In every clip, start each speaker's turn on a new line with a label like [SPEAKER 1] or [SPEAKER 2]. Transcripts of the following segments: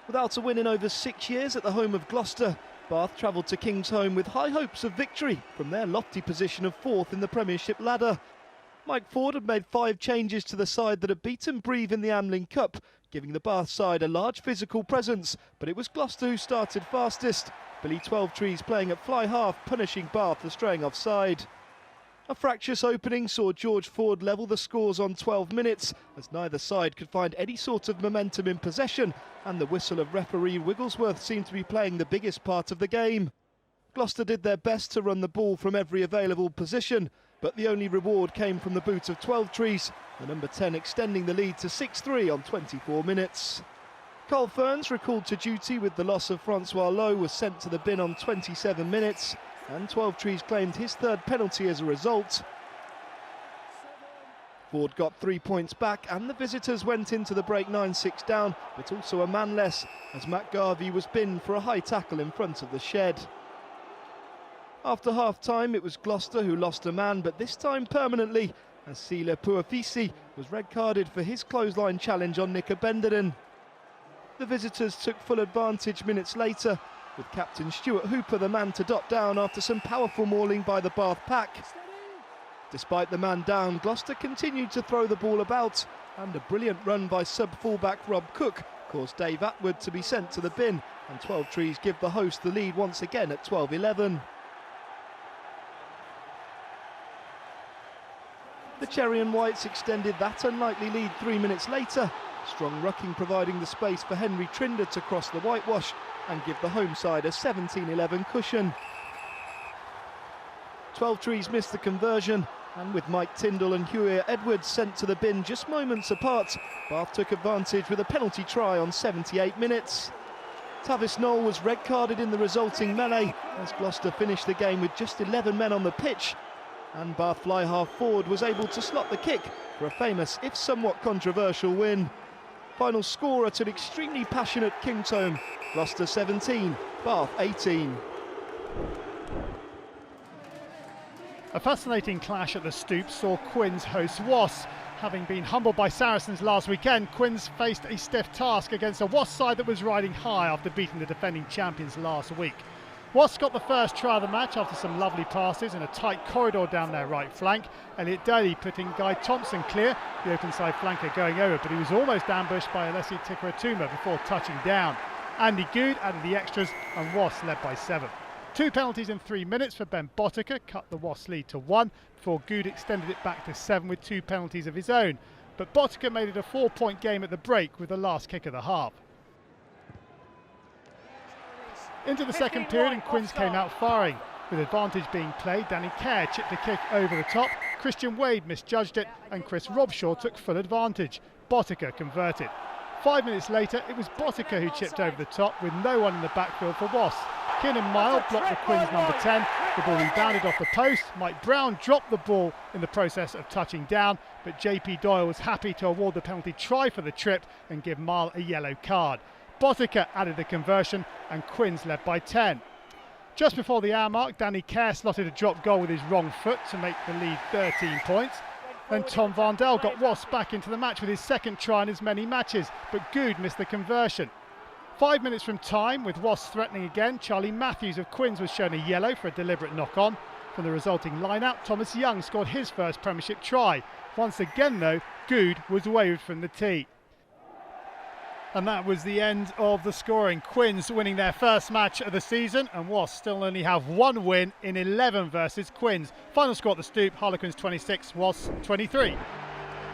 [SPEAKER 1] Without a win in over 6 years at the home of Gloucester, Bath travelled to Kingsholm with high hopes of victory from their lofty position of 4th in the Premiership ladder. Mike Ford had made 5 changes to the side that had beaten Brive in the Amlin Cup, giving the Bath side a large physical presence, but it was Gloucester who started fastest. Billy Twelvetrees playing at fly half, punishing Bath for straying offside. A fractious opening saw George Ford level the scores on 12 minutes, as neither side could find any sort of momentum in possession, and the whistle of referee Wigglesworth seemed to be playing the biggest part of the game. Gloucester did their best to run the ball from every available position, but the only reward came from the boot of Twelvetrees, the number 10 extending the lead to 6-3 on 24 minutes. Carl Ferns, recalled to duty with the loss of Francois Lowe, was sent to the bin on 27 minutes, and Twelvetrees claimed his 3rd penalty as a result. Ford got 3 points back, and the visitors went into the break 9-6 down, but also a man less, as Matt Garvey was binned for a high tackle in front of the shed. After half-time, it was Gloucester who lost a man, but this time permanently, as Sile Puafisi was red-carded for his clothesline challenge on Nick Abenderen. The visitors took full advantage minutes later, with captain Stuart Hooper the man to dot down after some powerful mauling by the Bath pack. Despite the man down, Gloucester continued to throw the ball about, and a brilliant run by sub-fullback Rob Cook caused Dave Atwood to be sent to the bin, and Twelvetrees give the host the lead once again at 12-11. The Cherry and Whites extended that unlikely lead 3 minutes later, strong rucking providing the space for Henry Trinder to cross the whitewash and give the home side a 17-11 cushion. Twelvetrees missed the conversion, and with Mike Tyndall and Huey Edwards sent to the bin just moments apart, Bath took advantage with a penalty try on 78 minutes. Tavis Knoll was red-carded in the resulting melee as Gloucester finished the game with just 11 men on the pitch, and Bath fly-half Ford was able to slot the kick for a famous, if somewhat controversial, win. Final score at an extremely passionate Kingsholm, Gloucester 17, Bath 18.
[SPEAKER 2] A fascinating clash at the Stoop saw Quins host Wasps. Having been humbled by Saracens last weekend, Quins faced a stiff task against a Wasps side that was riding high after beating the defending champions last week. Wasps got the first try of the match after some lovely passes in a tight corridor down their right flank. Elliot Daly putting Guy Thompson clear, the open side flanker going over, but he was almost ambushed by Alessi Tikaratuma before touching down. Andy Good added the extras, and Wasps led by 7. 2 penalties in 3 minutes for Ben Botica cut the Wasps lead to 1 before Good extended it back to 7 with 2 penalties of his own. But Botica made it a 4-point game at the break with the last kick of the half. Into the second period, and Quins came out firing. With advantage being played, Danny Kerr chipped a kick over the top, Christian Wade misjudged it, and Chris Robshaw took full advantage. Botica converted. 5 minutes later, it was Botica who chipped over the top with no one in the backfield for Wasps. Kiernan Mile blocked the Quins number 10, the ball rebounded off the post. Mike Brown dropped the ball in the process of touching down, but JP Doyle was happy to award the penalty try for the trip and give Mile a yellow card. Botica added the conversion, and Quins led by 10. Just before the hour mark, Danny Kerr slotted a drop goal with his wrong foot to make the lead 13 points. Then Tom Vandel got Wasps back into the match with his 2nd try in as many matches, but Good missed the conversion. 5 minutes from time, with Wasps threatening again, Charlie Matthews of Quins was shown a yellow for a deliberate knock-on. From the resulting line-out, Thomas Young scored his first Premiership try. Once again though, Good was waived from the tee. And that was the end of the scoring. Quins winning their first match of the season, and Wasps still only have 1 win in 11 versus Quins. Final score at the Stoop, Harlequins 26, Wasps 23.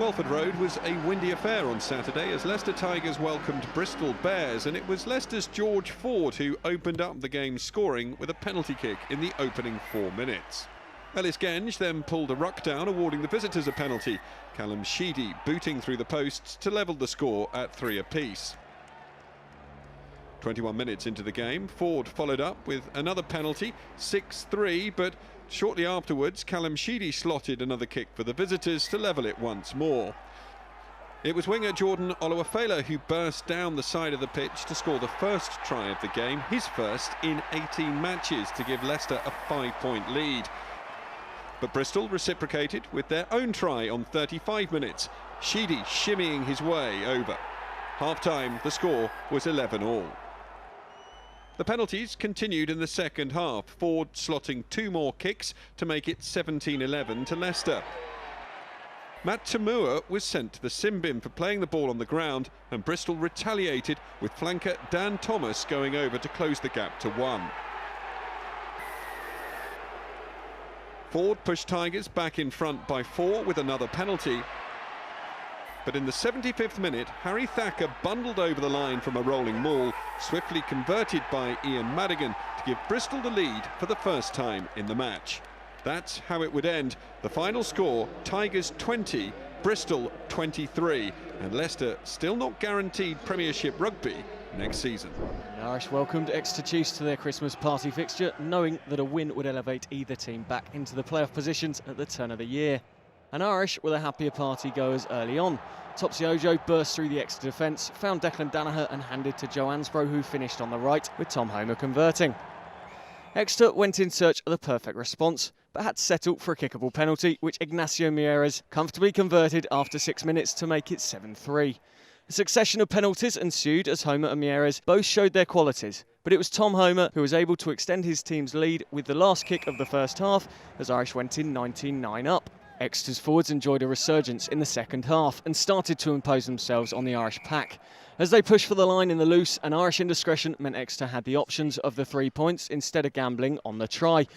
[SPEAKER 3] Welford Road was a windy affair on Saturday as Leicester Tigers welcomed Bristol Bears, and it was Leicester's George Ford who opened up the game scoring with a penalty kick in the opening 4 minutes. Ellis Genge then pulled a ruck down, awarding the visitors a penalty. Callum Sheedy booting through the posts to level the score at 3 apiece. 21 minutes into the game, Ford followed up with another penalty, 6-3, but shortly afterwards Callum Sheedy slotted another kick for the visitors to level it once more. It was winger Jordan Oluwafela who burst down the side of the pitch to score the first try of the game, his first in 18 matches, to give Leicester a 5-point lead. But Bristol reciprocated with their own try on 35 minutes, Sheedy shimmying his way over. Half-time, the score was 11-all. The penalties continued in the second half, Ford slotting 2 more kicks to make it 17-11 to Leicester. Matt Tamua was sent to the sin bin for playing the ball on the ground, and Bristol retaliated with flanker Dan Thomas going over to close the gap to 1. Ford pushed Tigers back in front by 4 with another penalty. But in the 75th minute, Harry Thacker bundled over the line from a rolling maul, swiftly converted by Ian Madigan to give Bristol the lead for the first time in the match. That's how it would end. The final score, Tigers 20, Bristol 23, and Leicester still not guaranteed Premiership Rugby next season.
[SPEAKER 4] The Irish welcomed Exeter Chiefs to their Christmas party fixture, knowing that a win would elevate either team back into the playoff positions at the turn of the year. And Irish were the happier party goers early on. Topsy Ojo burst through the Exeter defence, found Declan Danaher and handed to Joe Ansbro, who finished on the right, with Tom Homer converting. Exeter went in search of the perfect response, but had to settle for a kickable penalty, which Ignacio Mieres comfortably converted after 6 minutes to make it 7-3. A succession of penalties ensued as Homer and Mieres both showed their qualities, but it was Tom Homer who was able to extend his team's lead with the last kick of the first half as Irish went in 19-9 up. Exeter's forwards enjoyed a resurgence in the second half and started to impose themselves on the Irish pack. As they pushed for the line in the loose, an Irish indiscretion meant Exeter had the options of the 3 points instead of gambling on the try.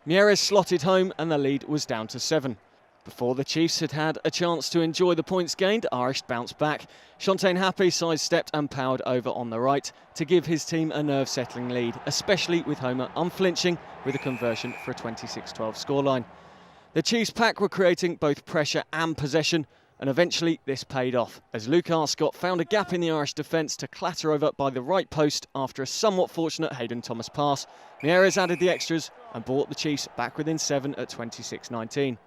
[SPEAKER 4] Mieres slotted home and the lead was down to 7. Before the Chiefs had had a chance to enjoy the points gained, Irish bounced back. Shantaine Happy sidestepped and powered over on the right to give his team a nerve-settling lead, especially with Homer unflinching with a conversion for a 26-12 scoreline. The Chiefs pack were creating both pressure and possession, and eventually this paid off as Luke Arscott found a gap in the Irish defence to clatter over by the right post after a somewhat fortunate Hayden Thomas pass. Mieres added the extras and brought the Chiefs back within 7 at 26-19.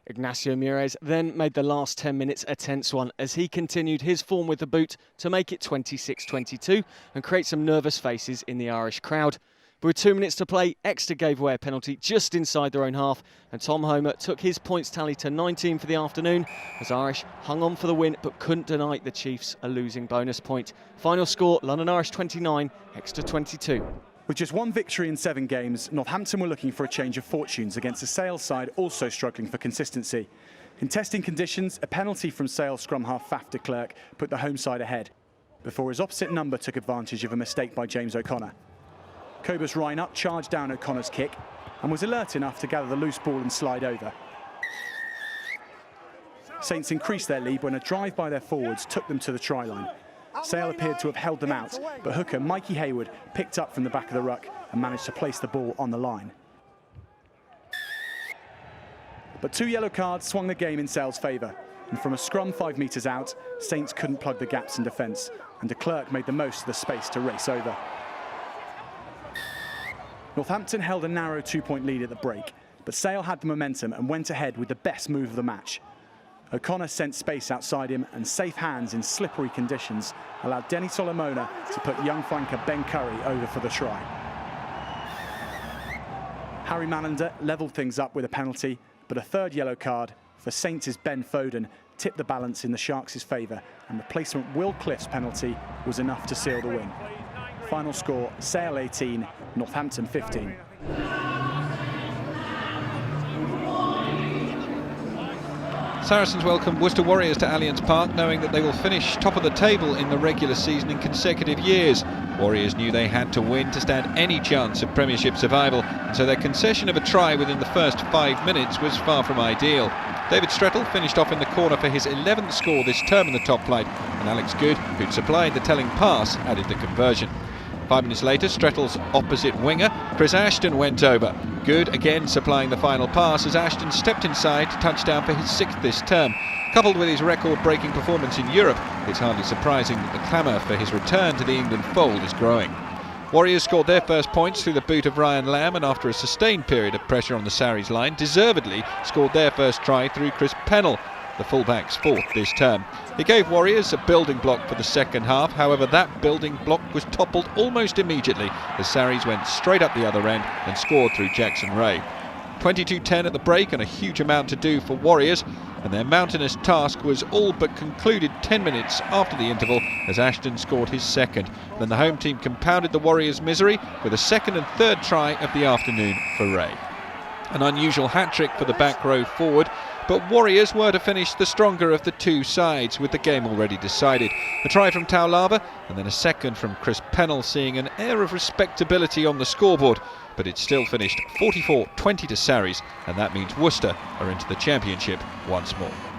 [SPEAKER 4] Ignacio Mieres then made the last 10 minutes a tense one as he continued his form with the boot to make it 26-22 and create some nervous faces in the Irish crowd. But with 2 minutes to play, Exeter gave away a penalty just inside their own half, and Tom Homer took his points tally to 19 for the afternoon as Irish hung on for the win but couldn't deny the Chiefs a losing bonus point. Final score, London Irish 29, Exeter 22.
[SPEAKER 5] With just 1 victory in 7 games, Northampton were looking for a change of fortunes against a Sale side also struggling for consistency. In testing conditions, a penalty from Sale scrum half Faf de Klerk put the home side ahead, before his opposite number took advantage of a mistake by James O'Connor. Cobus Reinut charged down O'Connor's kick and was alert enough to gather the loose ball and slide over. Saints increased their lead when a drive by their forwards took them to the try line. Sale appeared to have held them out, but hooker Mikey Hayward picked up from the back of the ruck and managed to place the ball on the line. But 2 yellow cards swung the game in Sale's favour, and from a scrum 5 metres out, Saints couldn't plug the gaps in defence, and de Klerk made the most of the space to race over. Northampton held a narrow 2-point lead at the break, but Sale had the momentum and went ahead with the best move of the match. O'Connor sent space outside him, and safe hands in slippery conditions allowed Denny Solomona to put young flanker Ben Curry over for the try. Harry Mallender levelled things up with a penalty, but a 3rd yellow card for Saints' Ben Foden tipped the balance in the Sharks' favour, and replacement Will Cliff's penalty was enough to seal the win. Final score, Sale 18, Northampton 15.
[SPEAKER 6] Saracens welcome Worcester Warriors to Allianz Park, knowing that they will finish top of the table in the regular season in consecutive years. Warriors knew they had to win to stand any chance of Premiership survival, and so their concession of a try within the first 5 minutes was far from ideal. David Strettle finished off in the corner for his 11th score this term in the top flight, and Alex Good, who'd supplied the telling pass, added the conversion. 5 minutes later, Strettle's opposite winger, Chris Ashton, went over. Good again supplying the final pass as Ashton stepped inside to touchdown for his 6th this term. Coupled with his record-breaking performance in Europe, it's hardly surprising that the clamour for his return to the England fold is growing. Warriors scored their first points through the boot of Ryan Lamb, and after a sustained period of pressure on the Sarries line, deservedly scored their first try through Chris Pennell, the fullback's 4th this term. It gave Warriors a building block for the second half. However, that building block was toppled almost immediately as Sarries went straight up the other end and scored through Jackson Ray. 22-10 at the break and a huge amount to do for Warriors, and their mountainous task was all but concluded 10 minutes after the interval as Ashton scored his second. Then the home team compounded the Warriors' misery with a second and third try of the afternoon for Ray. An unusual hat-trick for the back row forward, but Warriors were to finish the stronger of the two sides with the game already decided. A try from Taulava and then a second from Chris Pennell, seeing an air of respectability on the scoreboard, but it still finished 44-20 to Sarries, and that means Worcester are into the Championship once more.